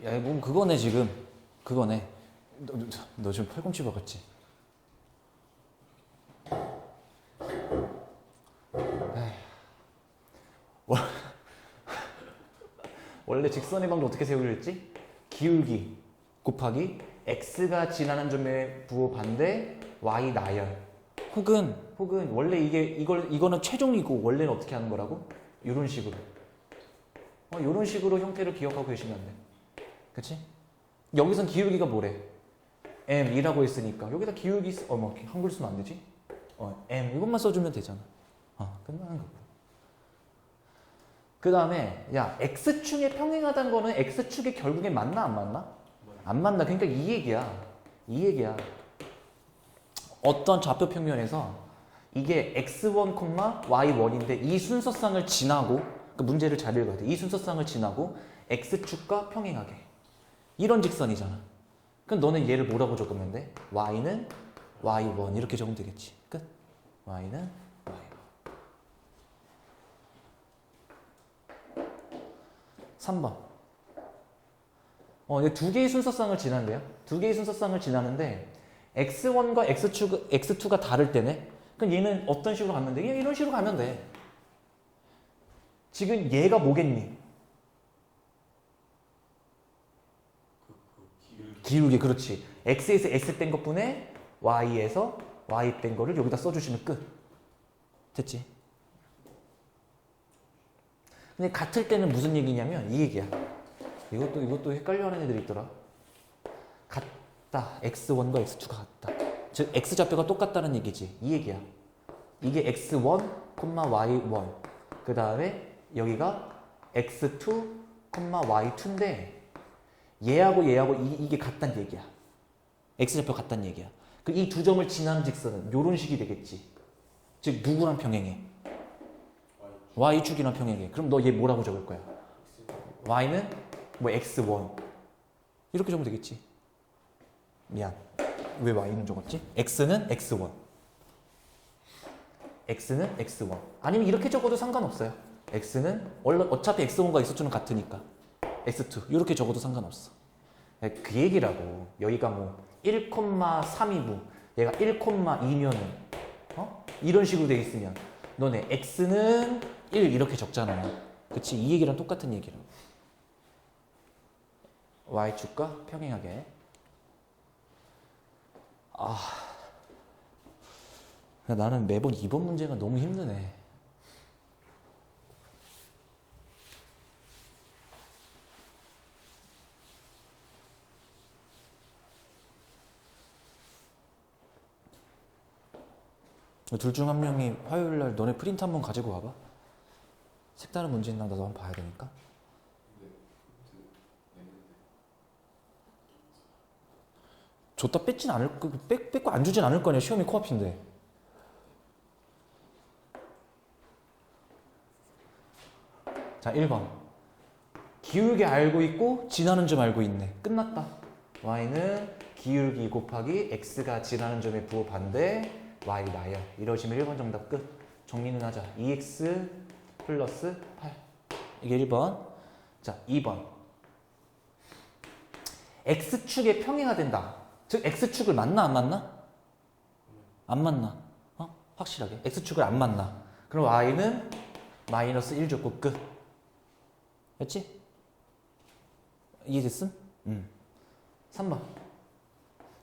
야, 뭐 그거네 지금. 그거네. 너 지금 팔꿈치 박았지? 원래 직선의 방도 어떻게 세우기로 했지? 기울기 곱하기 x가 지나는 점의 부호 반대 y 나열. 혹은 원래 이거는 최종이고 원래는 어떻게 하는 거라고? 이런 식으로. 이런 식으로 형태를 기억하고 계시면 돼. 그치? 여기선 기울기가 뭐래? m이라고 했으니까 여기다 기울기 뭐 한글 쓰면 안 되지? m 이것만 써주면 되잖아. 끝나는 거고. 그 다음에 야 x축에 평행하다는 거는 x축에 결국에 맞나 안 맞나? 안 맞나. 그러니까 이 얘기야. 어떤 좌표 평면에서 이게 x1, y1인데 이 순서상을 지나고 그 문제를 잘 읽어야 돼. 이 순서상을 지나고 x축과 평행하게. 이런 직선이잖아. 그럼 너는 얘를 뭐라고 적으면 돼? y는 y1 이렇게 적으면 되겠지. 끝. y는 y1. 3번. 두 개의 순서상을 지난대요. 두 개의 순서상을 지나는데 x1과 x2가 다를 때네. 그럼 얘는 어떤 식으로 가면 돼? 그냥 이런 식으로 가면 돼. 지금 얘가 뭐겠니? 기울기. 그렇지. x에서 s 뺀 것분에 y에서 y 뺀 거를 여기다 써주시면 끝. 됐지? 근데 같을 때는 무슨 얘기냐면 이 얘기야. 이것도 헷갈려하는 애들이 있더라. 같다. x1과 x2가 같다. 즉 x좌표가 똑같다는 얘기지. 이 얘기야. 이게 x1, y1. 그 다음에 여기가 x2, y2인데 얘하고 이게 같다는 얘기야. x좌표 같다는 얘기야. 이 두 점을 지나는 직선은 이런 식이 되겠지. 즉 누구랑 평행해? y축이랑 평행해. 그럼 너 얘 뭐라고 적을 거야? y는 뭐 x1 이렇게 적으면 되겠지. 미안. 왜 y는 적었지? x는 x1 아니면 이렇게 적어도 상관없어요. x는 원래 어차피 x1과 x2는 같으니까 x2 이렇게 적어도 상관없어. 그 얘기라고. 여기가 뭐 1,3이고 얘가 1,2면은 이런 식으로 돼 있으면 너네 x는 1 이렇게 적잖아. 그치? 이 얘기랑 똑같은 얘기라고. y축과 평행하게. 나는 매번 2번 문제가 너무 힘드네. 둘 중 한 명이 화요일날 너네 프린트 한번 가지고 와봐. 색다른 문제 있나 나도 한번 봐야 되니까. 줬다 뺏진 않을 뺏고 안 주진 않을 거냐. 시험이 코앞인데. 자, 1번. 기울기 알고 있고 지나는 점 알고 있네. 끝났다. y는 기울기 곱하기 x가 지나는 점의 부호 반대 y 나열. 이러시면 1번 정답 끝. 정리는 하자. 2x 플러스 8. 이게 1번. 자, 2번. x축에 평행화된다. 즉 x축을 만나 안 만나? 안 만나. 확실하게. x축을 안 만나. 그럼 y는 마이너스 1 줬고 끝. 됐지? 이해됐음? 3번.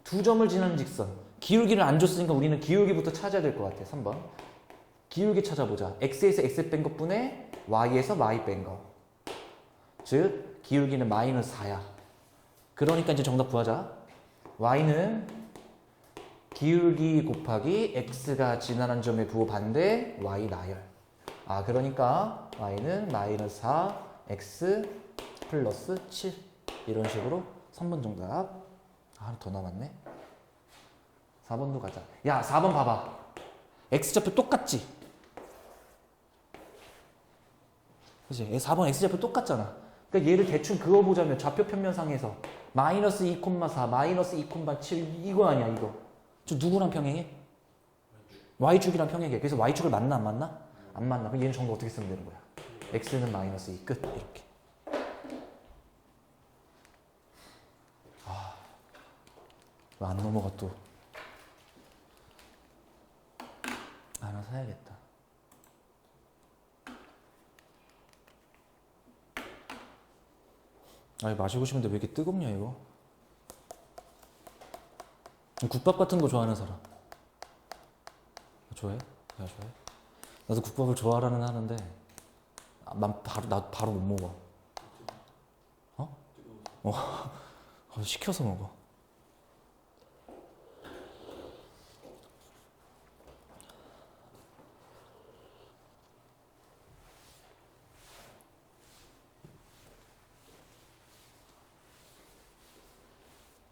두 점을 지나는 직선. 기울기를 안 줬으니까 우리는 기울기부터 찾아야 될 것 같아. 3번. 기울기 찾아보자. x에서 x 뺀 것분에 y에서 y 뺀 거. 즉 기울기는 마이너스 4야. 그러니까 이제 정답 구하자. y는 기울기 곱하기 x가 지나는 점의 부호 반대 y 나열. 그러니까 y는 마이너스 4 x 플러스 7 이런 식으로 3번 정답. 하나 더 남았네. 4번도 가자. 야, 4번 봐봐. x좌표 똑같지? 그치? 4번 x좌표 똑같잖아. 그러니까 얘를 대충 그어보자면 좌표 평면상에서 마이너스 2,4, 마이너스 2,7 이거 아니야 이거. 저 누구랑 평행해? y축이랑 평행해. 그래서 y축을 만나 안 만나? 안 만나. 그럼 얘는 정답 어떻게 쓰면 되는 거야? x는 마이너스 2 끝. 이렇게. 왜 안 넘어가 또. 하나 사야겠다. 아, 마시고 싶은데 왜 이렇게 뜨겁냐 이거. 국밥 같은 거 좋아하는 사람 좋아해? 야, 좋아해? 나도 국밥을 좋아하라는 하는데 나 바로 못 먹어. 시켜서 먹어.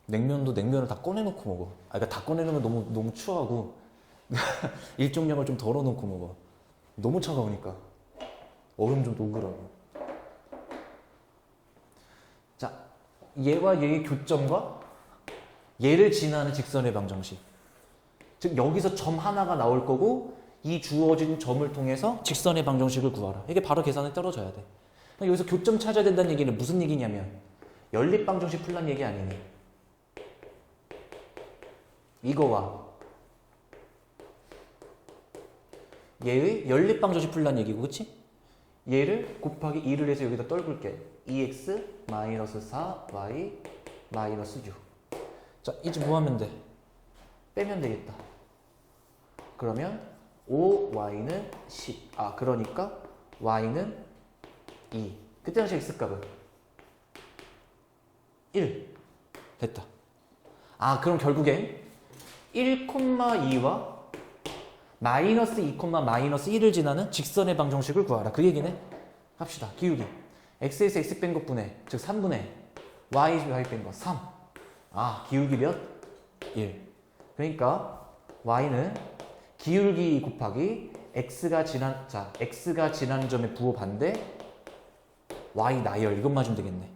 냉면도 냉면을 다 꺼내놓고 먹어. 그러니까 다 꺼내놓으면 너무 추하고 일정량을 좀 덜어놓고 먹어. 너무 차가우니까 얼음 좀 녹으라고. 자, 얘와 얘의 교점과 얘를 지나는 직선의 방정식. 즉 여기서 점 하나가 나올 거고 이 주어진 점을 통해서 직선의 방정식을 구하라. 이게 바로 계산에 떨어져야 돼. 여기서 교점 찾아야 된다는 얘기는 무슨 얘기냐면 연립 방정식 풀란 얘기 아니니? 이거와 얘의 연립 방정식 풀란 얘기고, 그치? 얘를 곱하기 2를 해서 여기다 떨굴게. 2x-4y -6. 자, 이제 뭐 하면 돼? 빼면 되겠다. 그러면 5y는 10. 그러니까 y는 2. 그때 당시 x값은 1. 됐다. 그럼 결국엔 1,2와 마이너스 2, 마이너스 1을 지나는 직선의 방정식을 구하라. 그 얘기네. 합시다. 기울기. x에서 x 뺀 것 분의, 즉 3분의 y 뺀 거 3. 기울기 몇? 1. 그러니까 y는 기울기 곱하기 x가 지난 점의 부호 반대 y 나열 이것만 주면 되겠네.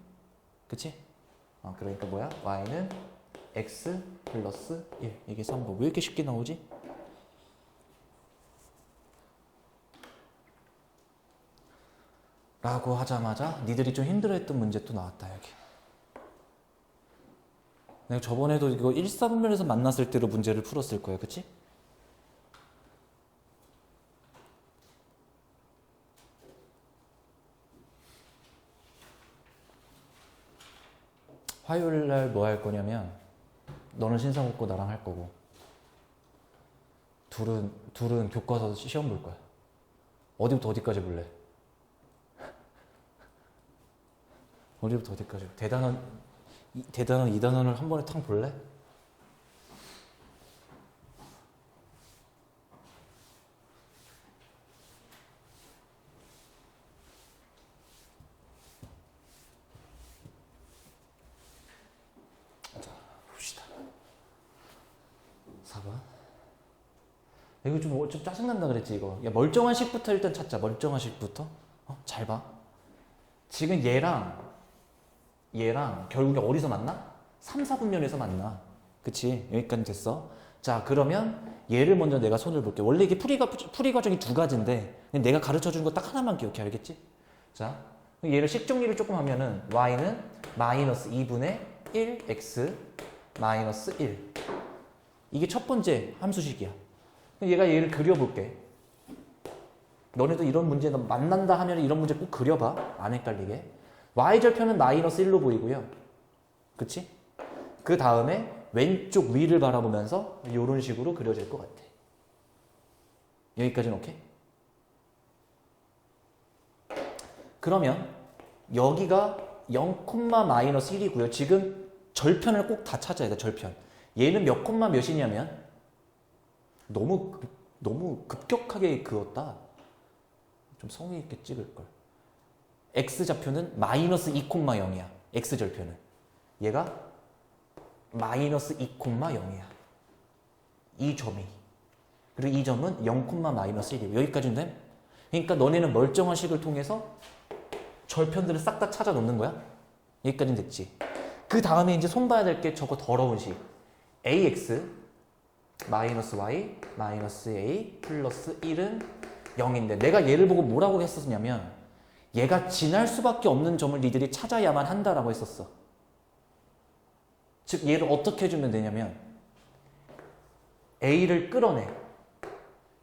그치? 그러니까 뭐야? y는 x 플러스 1. 이게 3번. 왜 이렇게 쉽게 나오지? 라고 하자마자 니들이 좀 힘들어했던 문제 또 나왔다. 여기 내가 저번에도 이거 1사분면에서 만났을 때로 문제를 풀었을 거야. 그치? 화요일날 뭐 할 거냐면 너는 신사고고 나랑 할 거고 둘은 교과서 시험 볼 거야. 어디부터 어디까지 볼래? 어디부터 어디까지? 대단한 2단원을 한 번에 탕 볼래? 자, 봅시다. 4번. 이거 좀 짜증난다 그랬지 이거. 야, 멀쩡한 식부터 일단 찾자. 멀쩡한 식부터. 잘 봐. 지금 얘랑 결국에 어디서 만나? 3, 4분면에서 만나. 그치? 여기까지 됐어. 자, 그러면 얘를 먼저 내가 손을 볼게. 원래 이게 풀이 과정이 두 가지인데 내가 가르쳐 준 거 딱 하나만 기억해. 알겠지? 자, 얘를 식 정리를 조금 하면은 y는 마이너스 2분의 1x 마이너스 1. 이게 첫 번째 함수식이야. 얘를 그려볼게. 너네도 이런 문제 만난다 하면 이런 문제 꼭 그려봐. 안 헷갈리게. y절편은 마이너스 1로 보이고요. 그치? 그 다음에 왼쪽 위를 바라보면서 이런 식으로 그려질 것 같아. 여기까지는 오케이? 그러면 여기가 0, 마이너스 1이고요. 지금 절편을 꼭 다 찾아야 돼. 절편. 얘는 몇 콤마 몇이냐면 너무 급격하게 그었다. 좀 성의 있게 찍을걸. x좌표는 마이너스 2,0이야. x절표는. 얘가 마이너스 2,0이야. 이 점이. 그리고 이 점은 0, 마이너스 1이고 여기까지는 돼? 그러니까 너네는 멀쩡한 식을 통해서 절편들을 싹 다 찾아 놓는 거야. 여기까지는 됐지. 그 다음에 이제 손봐야 될 게 저거 더러운 식. ax 마이너스 y 마이너스 a 플러스 1은 0인데 내가 얘를 보고 뭐라고 했었냐면 얘가 지날 수밖에 없는 점을 니들이 찾아야만 한다라고 했었어. 즉 얘를 어떻게 해주면 되냐면 a를 끌어내.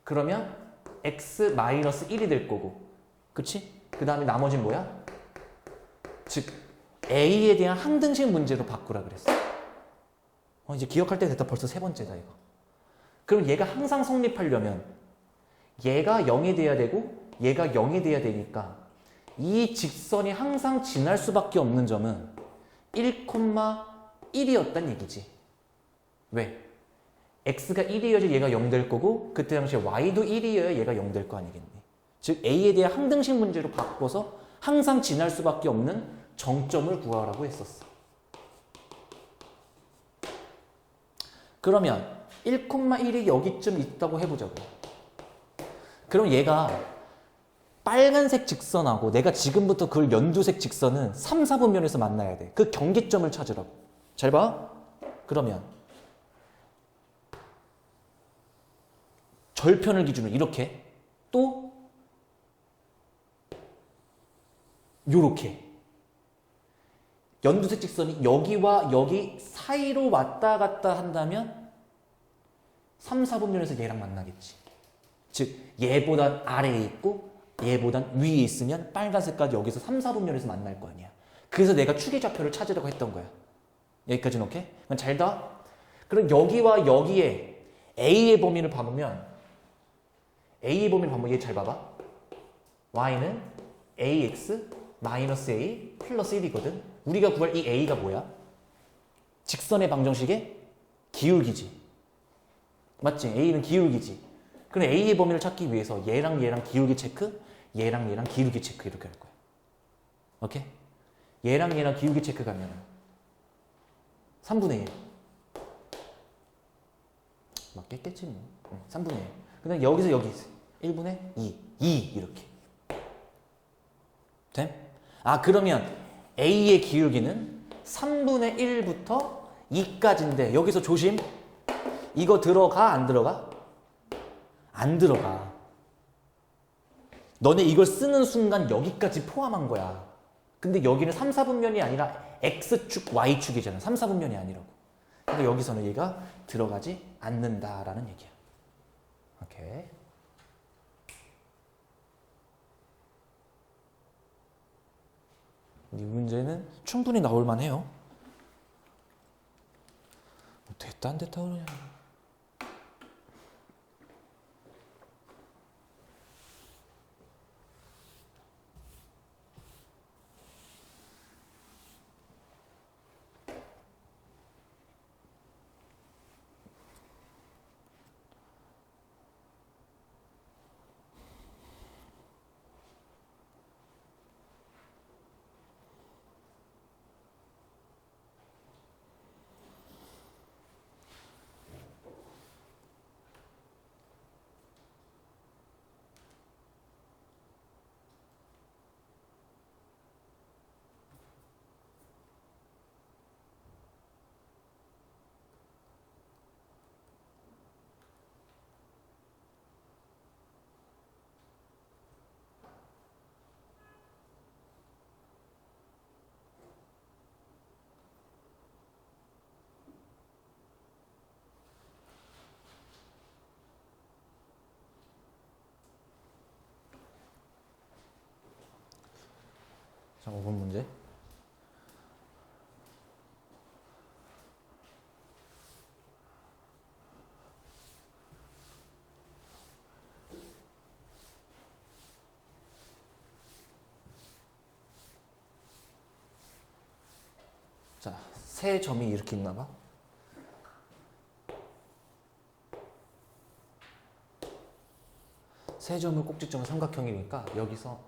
그러면 x-1이 될 거고, 그치? 그 다음에 나머지는 뭐야? 즉 a에 대한 항등식 문제로 바꾸라 그랬어. 이제 기억할 때 됐다. 벌써 세 번째다 이거. 그럼 얘가 항상 성립하려면 얘가 0이 돼야 되고 얘가 0이 돼야 되니까 이 직선이 항상 지날 수밖에 없는 점은 1,1이었단 얘기지. 왜? x가 1이어야지 얘가 0 될 거고 그때 당시에 y도 1이어야 얘가 0 될 거 아니겠니? 즉 a에 대한 항등식 문제로 바꿔서 항상 지날 수밖에 없는 정점을 구하라고 했었어. 그러면 1,1이 여기쯤 있다고 해보자고. 그럼 얘가 빨간색 직선하고 내가 지금부터 그을 연두색 직선은 3, 4분면에서 만나야 돼. 그 경계점을 찾으라고. 잘 봐. 그러면 절편을 기준으로 이렇게 또 요렇게 연두색 직선이 여기와 여기 사이로 왔다 갔다 한다면 3, 4분면에서 얘랑 만나겠지. 즉 얘보단 아래에 있고 얘보단 위에 있으면 빨간색까지 여기서 3, 4분면에서 만날 거 아니야. 그래서 내가 추계좌표를 찾으려고 했던 거야. 여기까지는 오케이? 그럼 잘 봐. 그럼 여기와 여기에 A의 범위를 봐보면 A의 범위를 봐보면 얘 잘 봐봐. Y는 AX 마이너스 A 플러스 1이거든. 우리가 구할 이 A가 뭐야? 직선의 방정식의 기울기지. 맞지? A는 기울기지. 그럼 A의 범위를 찾기 위해서 얘랑 얘랑 기울기 체크, 얘랑 얘랑 기울기 체크 이렇게 할 거야. 오케이? 얘랑 얘랑 기울기 체크 가면 3분의 1. 맞겠겠지 뭐. 3분의 1. 그 다음에 여기서 여기 있어. 1분의 2 이렇게. 됨? 그러면 A의 기울기는 3분의 1부터 2까지인데 여기서 조심. 이거 들어가 안 들어가? 안 들어가. 너네 이걸 쓰는 순간 여기까지 포함한 거야. 근데 여기는 3, 4분면이 아니라 X축, Y축이잖아. 3, 4분면이 아니라고. 근데 여기서는 얘가 들어가지 않는다라는 얘기야. 오케이. 이 문제는 충분히 나올 만해요. 됐다 안 됐다 그러냐. 자, 5번 문제. 자, 세 점이 이렇게 있나 봐. 세 점을 꼭지점은 삼각형이니까 여기서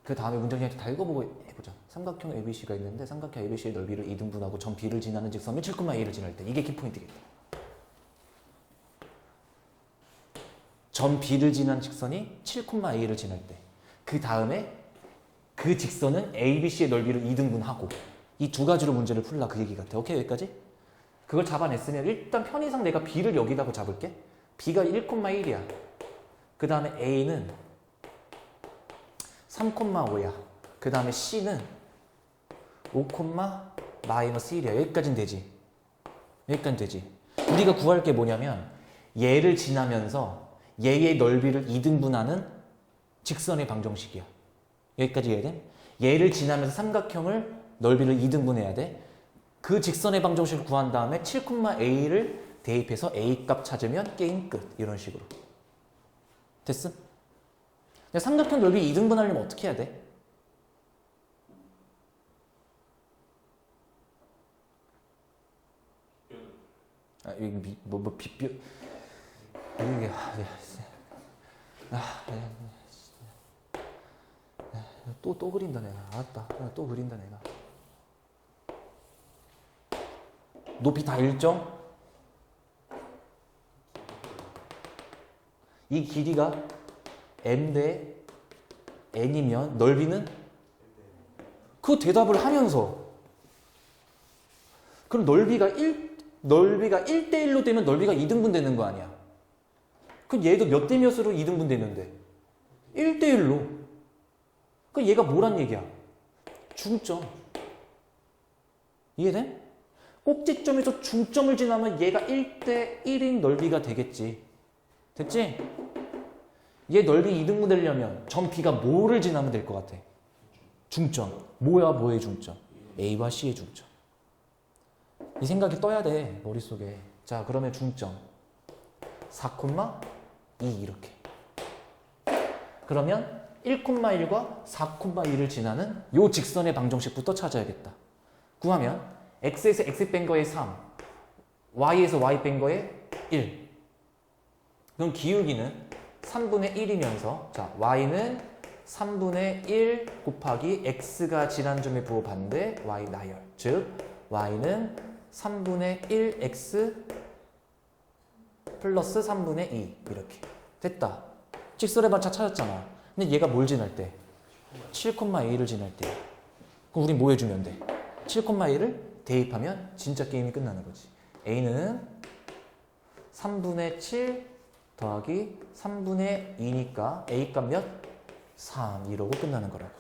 그 다음에 문정리한테 다 읽어보고 해보자. 삼각형 ABC가 있는데 삼각형 ABC의 넓이를 2등분하고 점 B를 지나는 직선은 7,A를 지날 때. 이게 키포인트겠다. 점 B를 지난 직선이 7,A를 지날 때. 그 다음에 그 직선은 ABC의 넓이를 2등분하고 이 두 가지로 문제를 풀라 그 얘기 같아. 오케이 여기까지? 그걸 잡아냈으면 일단 편의상 내가 B를 여기다가 잡을게. B가 1,1이야. 그 다음에 A는 3,5야. 그 다음에 C는 5,2야. 마이너스 1이야. 여기까지는 되지. 여기까지는 되지. 우리가 구할 게 뭐냐면 얘를 지나면서 얘의 넓이를 2등분하는 직선의 방정식이야. 여기까지 이해돼? 얘를 지나면서 삼각형을 넓이를 2등분해야 돼. 그 직선의 방정식을 구한 다음에 7,a를 대입해서 a 값 찾으면 게임 끝. 이런 식으로. 됐음? 근데 삼각형 넓이 2등분하려면 어떻게 해야 돼? 여기 빗뷰 이게 또 그린다 내가. 알았다. 또 그린다 내가. 높이 다 일정? 이 길이가 m 대 n이면 넓이는? 그 대답을 하면서 그럼 넓이가 1대 1로 되면 넓이가 2등분 되는 거 아니야. 그럼 얘도 몇 대 몇으로 2등분 되는데? 1대 1로. 그럼 얘가 뭐란 얘기야? 중점. 이해돼? 꼭지점에서 중점을 지나면 얘가 1대 1인 넓이가 되겠지. 됐지? 얘 넓이 2등분 되려면 점 B가 뭐를 지나면 될 것 같아? 중점. 뭐의 중점? A와 C의 중점. 이 생각이 떠야 돼, 머릿속에. 자, 그러면 중점 4,2 이렇게. 그러면 1,1과 4,2를 지나는 요 직선의 방정식부터 찾아야겠다. 구하면 x에서 x 뺀 거에 3, y에서 y 뺀 거에 1. 그럼 기울기는 3분의 1이면서 자, y는 3분의 1 곱하기 x가 지난 점에 부호 반대 y 나열. 즉 y는 3분의 1x 플러스 3분의 2 이렇게. 됐다. 직선의 반차 찾았잖아. 근데 얘가 뭘 지날 때? 7,a를 지날 때. 그럼 우리 뭐 해주면 돼? 7,a를 대입하면 진짜 게임이 끝나는 거지. a는 3분의 7 더하기 3분의 2니까 a 값 몇? 3 이러고 끝나는 거라고.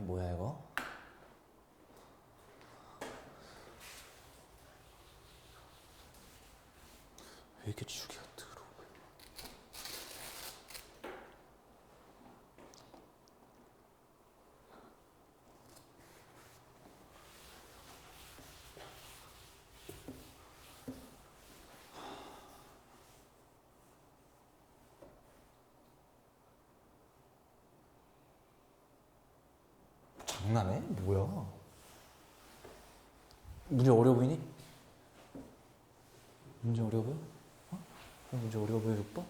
뭐야 이거? 왜 이렇게 주기가 더러워? 장난해? 뭐야? 문제 어려워 보이니? 문제 어려워 보여? 문제 어려워 보여 6번?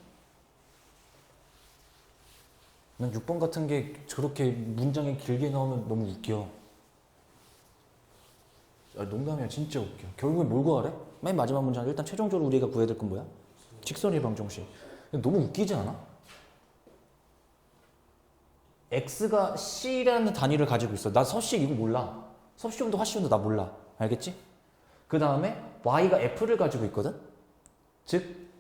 난 6번 같은 게 저렇게 문장이 길게 나오면 너무 웃겨. 농담이야. 진짜 웃겨. 결국엔 뭘 구하래? 맨 마지막 문장 일단 최종적으로 우리가 구해야 될 건 뭐야? 직선의 방정식. 너무 웃기지 않아? x가 c라는 단위를 가지고 있어. 나 서씨 이거 몰라. 서시온도 화시온도 나 몰라. 알겠지? 그 다음에 y가 f를 가지고 있거든? 즉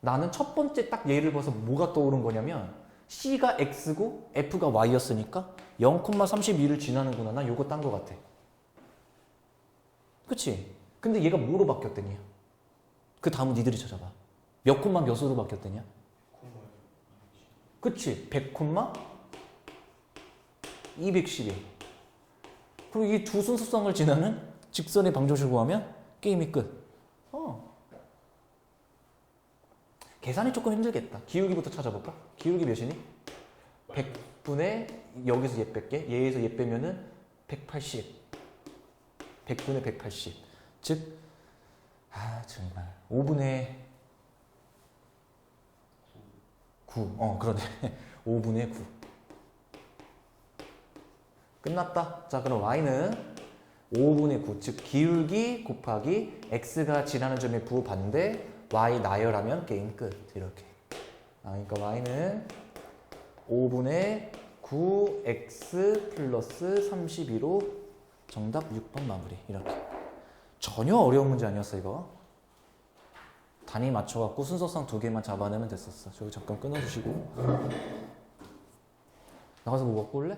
나는 첫 번째 딱 예를 봐서 뭐가 떠오른 거냐면 c가 x고 f가 y였으니까 0,32를 지나는구나. 나 요거 딴 거 같아. 그치? 근데 얘가 뭐로 바뀌었더니? 그 다음은 니들이 찾아봐. 몇 콤마 몇으로 바뀌었더냐? 그치? 100 콤마 212. 그리고 이 두 순서상을 지나는 직선의 방정식을 구하면 게임이 끝. 계산이 조금 힘들겠다. 기울기부터 찾아볼까? 기울기 몇이니? 100. 분의 여기서 얘 뺄게. 얘에서 얘 빼면은 180. 100분의 180. 즉, 정말 5분의 9. 그러네. 5분의 9. 끝났다. 자, 그럼 y는 5분의 9. 즉, 기울기 곱하기 x가 지나는 점에 부호봤는데 y 나열하면 게임 끝. 이렇게. 그러니까 y는 5분의 9x 플러스 32로 정답 6번 마무리. 이렇게. 전혀 어려운 문제 아니었어, 이거. 단위 맞춰갖고 순서상 2개만 잡아내면 됐었어. 저기 잠깐 끊어주시고. 나가서 뭐 먹고 올래?